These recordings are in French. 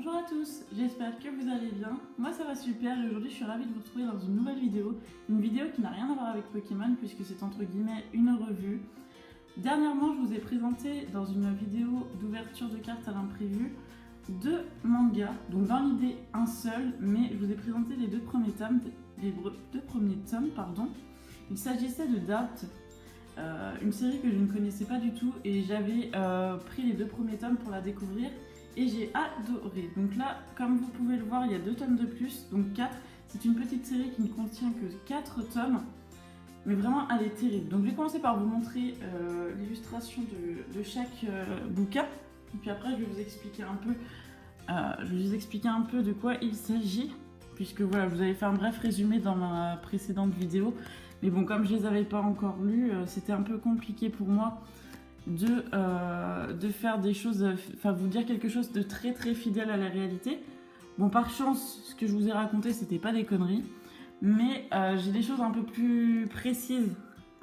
Bonjour à tous, j'espère que vous allez bien. Moi ça va super et aujourd'hui je suis ravie de vous retrouver dans une nouvelle vidéo. Une vidéo qui n'a rien à voir avec Pokémon puisque c'est entre guillemets une revue. Dernièrement je vous ai présenté dans une vidéo d'ouverture de cartes à l'imprévu deux mangas. Donc dans l'idée un seul, mais je vous ai présenté les deux premiers tomes. Il s'agissait de Doubt, une série que je ne connaissais pas du tout et j'avais pris les deux premiers tomes pour la découvrir. Et j'ai adoré. Donc là, comme vous pouvez le voir, il y a 2 tomes de plus, donc 4. C'est une petite série qui ne contient que 4 tomes, mais vraiment elle est terrible. Donc je vais commencer par vous montrer l'illustration de chaque bouquin. Et puis après, je vais vous expliquer un peu de quoi il s'agit, puisque voilà, je vous avais fait un bref résumé dans ma précédente vidéo. Mais bon, comme je les avais pas encore lus, c'était un peu compliqué pour moi de faire des choses, enfin vous dire quelque chose de très très fidèle à la réalité. Bon, par chance, ce que je vous ai raconté, c'était pas des conneries, mais j'ai des choses un peu plus précises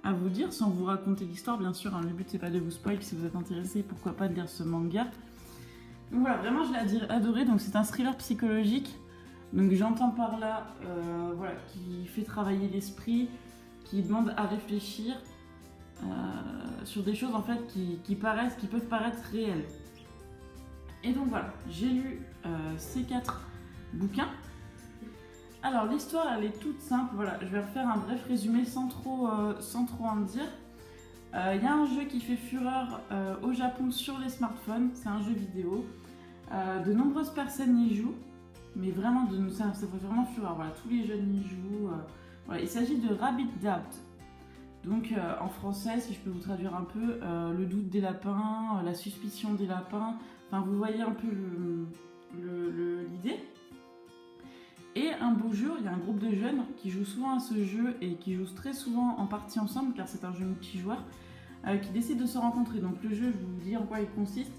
à vous dire, sans vous raconter l'histoire, bien sûr. Hein, le but, c'est pas de vous spoil. Si vous êtes intéressé, pourquoi pas de lire ce manga. Donc voilà, vraiment, je l'ai adoré. Donc c'est un thriller psychologique. Donc j'entends par là, voilà, qui fait travailler l'esprit, qui demande à réfléchir. Sur des choses en fait qui peuvent paraître réelles. Et donc voilà, j'ai lu ces 4 bouquins. Alors l'histoire elle est toute simple, voilà, je vais refaire un bref résumé sans trop en dire. Il y a un jeu qui fait fureur au Japon sur les smartphones, c'est un jeu vidéo. De nombreuses personnes y jouent, mais vraiment ça fait vraiment fureur, voilà, tous les jeunes y jouent. Voilà. Il s'agit de Rabbit Doubt. Donc en français, si je peux vous traduire un peu, le doute des lapins, la suspicion des lapins, enfin vous voyez un peu l'idée. Et un beau jour, il y a un groupe de jeunes qui jouent souvent à ce jeu et qui jouent très souvent en partie ensemble car c'est un jeu multijoueur, qui décident de se rencontrer. Donc le jeu, je vais vous dire en quoi il consiste.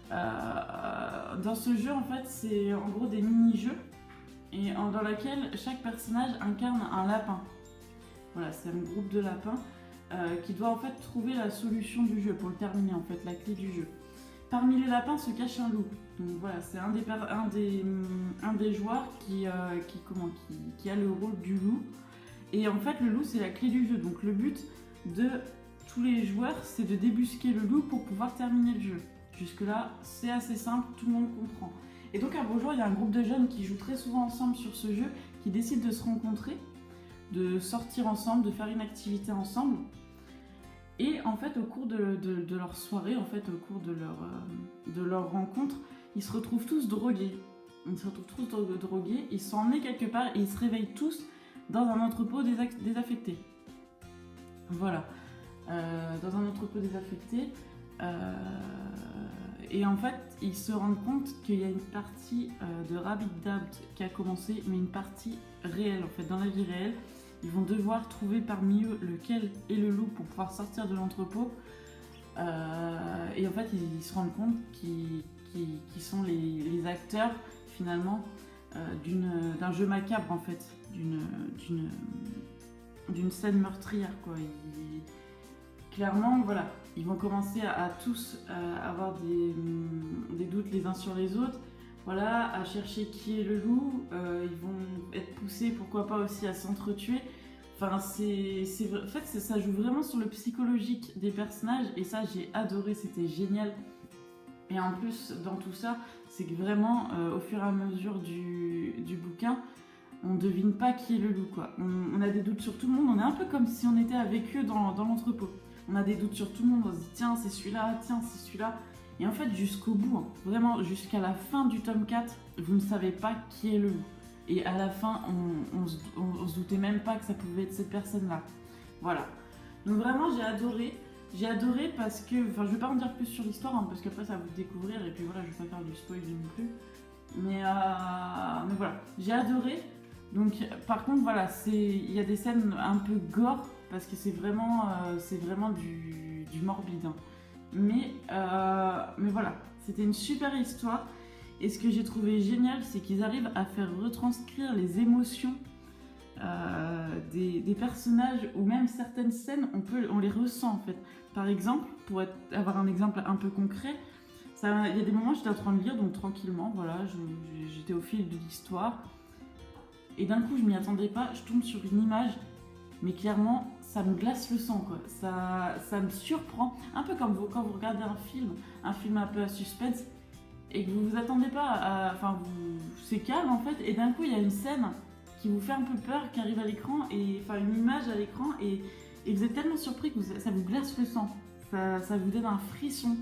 Dans ce jeu, en fait, c'est en gros des mini-jeux et dans lequel chaque personnage incarne un lapin. Voilà, c'est un groupe de lapins qui doit en fait trouver la solution du jeu pour le terminer, en fait, la clé du jeu. Parmi les lapins se cache un loup. Donc voilà, c'est un des joueurs qui a le rôle du loup. Et en fait, le loup, c'est la clé du jeu. Donc le but de tous les joueurs, c'est de débusquer le loup pour pouvoir terminer le jeu. Jusque-là, c'est assez simple, tout le monde comprend. Et donc un beau jour, il y a un groupe de jeunes qui jouent très souvent ensemble sur ce jeu, qui décident de se rencontrer, de sortir ensemble, de faire une activité ensemble. Et en fait, au cours de leur soirée, en fait, au cours de leur rencontre, ils se retrouvent tous drogués. Ils sont emmenés quelque part et ils se réveillent tous dans un entrepôt désaffecté. Voilà. Dans un entrepôt désaffecté. Et en fait, ils se rendent compte qu'il y a une partie de Rabbit Doubt qui a commencé, mais une partie réelle, en fait, dans la vie réelle. Ils vont devoir trouver parmi eux lequel est le loup pour pouvoir sortir de l'entrepôt. Et en fait, ils se rendent compte qu'ils sont les acteurs, finalement, d'un jeu macabre, en fait, d'une scène meurtrière, quoi. Clairement, voilà, ils vont commencer à tous avoir des doutes les uns sur les autres. Voilà, à chercher qui est le loup, ils vont être poussés, pourquoi pas aussi à s'entretuer. Enfin, en fait, ça joue vraiment sur le psychologique des personnages et ça, j'ai adoré, c'était génial. Et en plus, dans tout ça, c'est que vraiment, au fur et à mesure du bouquin, on devine pas qui est le loup, quoi. On a des doutes sur tout le monde, on est un peu comme si on était avec eux dans l'entrepôt. On a des doutes sur tout le monde, on se dit tiens, c'est celui-là, tiens, c'est celui-là. Et en fait, jusqu'au bout, hein, vraiment jusqu'à la fin du tome 4, vous ne savez pas qui est le loup. Et à la fin, on se doutait même pas que ça pouvait être cette personne-là. Voilà. Donc vraiment, j'ai adoré. J'ai adoré parce que... Enfin, je vais pas en dire plus sur l'histoire, hein, parce qu'après, ça va vous découvrir. Et puis voilà, je vais pas faire du spoil non plus. Mais voilà, j'ai adoré. Donc, par contre, voilà, il y a des scènes un peu gore, parce que c'est vraiment du morbide. Hein. Mais voilà, c'était une super histoire. Et ce que j'ai trouvé génial, c'est qu'ils arrivent à faire retranscrire les émotions des personnages, ou même certaines scènes, on les ressent en fait. Par exemple, avoir un exemple un peu concret, il y a des moments où j'étais en train de lire, donc tranquillement, voilà, j'étais au fil de l'histoire. Et d'un coup, je m'y attendais pas, je tombe sur une image, mais clairement, ça me glace le sang, quoi. Ça me surprend. Un peu comme quand vous regardez un film un peu à suspense, et que vous vous attendez pas à... Enfin, c'est calme en fait, et d'un coup, il y a une scène qui vous fait un peu peur, qui arrive à l'écran, et enfin une image à l'écran, et vous êtes tellement surpris que ça vous glace le sang. Ça vous donne un frisson.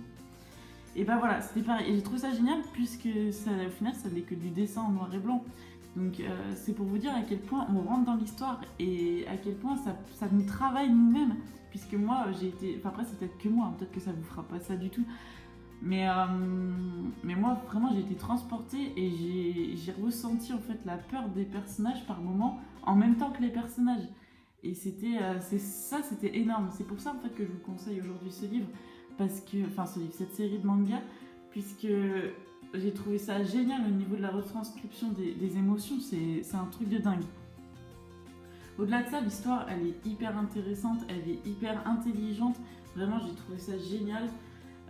Et ben voilà, c'était pareil. Et j'ai trouvé ça génial, puisque au final, ça n'est que du dessin en noir et blanc. Donc c'est pour vous dire à quel point on rentre dans l'histoire et à quel point ça nous travaille nous-mêmes. Puisque moi, j'ai été... Enfin après, c'est peut-être que moi, peut-être que ça vous fera pas ça du tout. Mais moi, vraiment, j'ai été transportée et j'ai ressenti en fait la peur des personnages par moments, en même temps que les personnages. Et c'était énorme. C'est pour ça en fait que je vous conseille aujourd'hui ce livre, cette série de mangas, puisque j'ai trouvé ça génial au niveau de la retranscription des émotions. C'est un truc de dingue. Au-delà de ça, l'histoire, elle est hyper intéressante, elle est hyper intelligente. Vraiment, j'ai trouvé ça génial.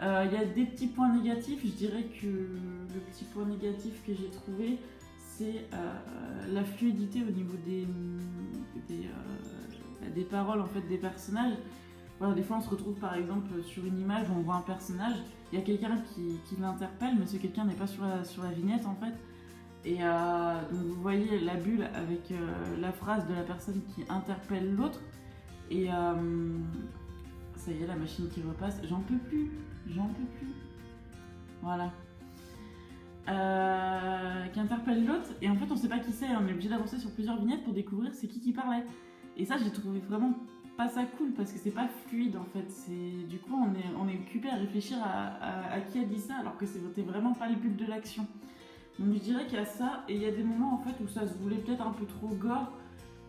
Il y a des petits points négatifs. Je dirais que le petit point négatif que j'ai trouvé, c'est la fluidité au niveau des paroles en fait, des personnages. Voilà, des fois, on se retrouve par exemple sur une image où on voit un personnage, il y a quelqu'un qui l'interpelle, mais ce quelqu'un n'est pas sur la vignette en fait. Et donc vous voyez la bulle avec la phrase de la personne qui interpelle l'autre. Et ça y est, la machine qui repasse. J'en peux plus. Voilà. Qui interpelle l'autre. Et en fait, on sait pas qui c'est. On est obligé d'avancer sur plusieurs vignettes pour découvrir c'est qui parlait. Et ça, j'ai trouvé vraiment pas ça cool parce que c'est pas fluide en fait. Du coup, on est occupé à réfléchir à qui a dit ça alors que c'était vraiment pas le but de l'action. Donc je dirais qu'il y a ça, et il y a des moments en fait où ça se voulait peut-être un peu trop gore,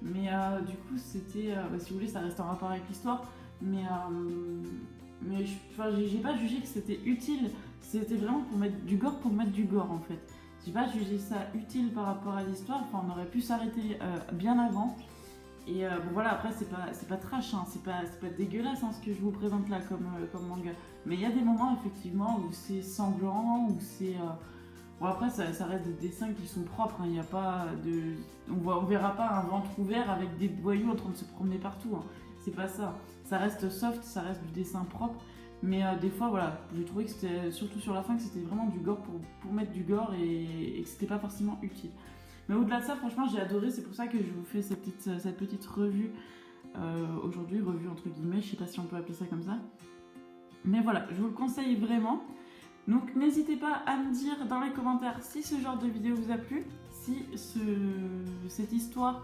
mais du coup c'était, si vous voulez, ça reste en rapport avec l'histoire, mais j'ai pas jugé que c'était utile, c'était vraiment pour mettre du gore en fait. J'ai pas jugé ça utile par rapport à l'histoire, enfin on aurait pu s'arrêter bien avant. Et bon voilà, après c'est pas trash, hein, c'est pas dégueulasse hein, ce que je vous présente là comme manga, mais il y a des moments effectivement où c'est sanglant, où c'est... Bon après ça reste des dessins qui sont propres, hein. Il y a pas de... on verra pas un ventre ouvert avec des voyous en train de se promener partout, hein. C'est pas ça. Ça reste soft, ça reste du dessin propre, mais des fois voilà, j'ai trouvé que c'était, surtout sur la fin, que c'était vraiment du gore pour mettre du gore et que c'était pas forcément utile. Mais au-delà de ça, franchement j'ai adoré, c'est pour ça que je vous fais cette petite revue aujourd'hui, revue entre guillemets, je sais pas si on peut appeler ça comme ça. Mais voilà, je vous le conseille vraiment. Donc n'hésitez pas à me dire dans les commentaires si ce genre de vidéo vous a plu, si cette histoire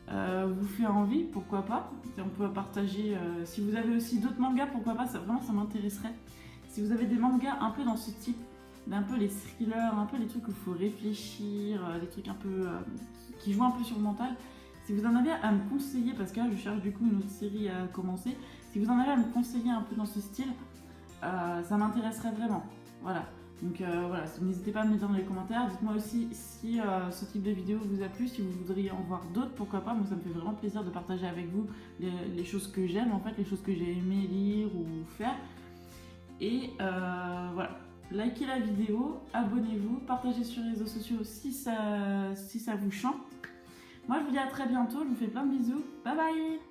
vous fait envie, pourquoi pas. On peut partager, si vous avez aussi d'autres mangas, pourquoi pas, ça m'intéresserait. Si vous avez des mangas un peu dans ce type, un peu les thrillers, un peu les trucs où il faut réfléchir, des trucs un peu qui jouent un peu sur le mental, si vous en avez à me conseiller, parce que là je cherche du coup une autre série à commencer, si vous en avez à me conseiller un peu dans ce style, ça m'intéresserait vraiment. Voilà, donc voilà, n'hésitez pas à me le dire dans les commentaires. Dites-moi aussi si ce type de vidéo vous a plu, si vous voudriez en voir d'autres, pourquoi pas. Moi ça me fait vraiment plaisir de partager avec vous les choses que j'aime, en fait, les choses que j'ai aimé lire ou faire. Et voilà, likez la vidéo, abonnez-vous, partagez sur les réseaux sociaux si ça vous chante. Moi je vous dis à très bientôt, je vous fais plein de bisous, bye bye.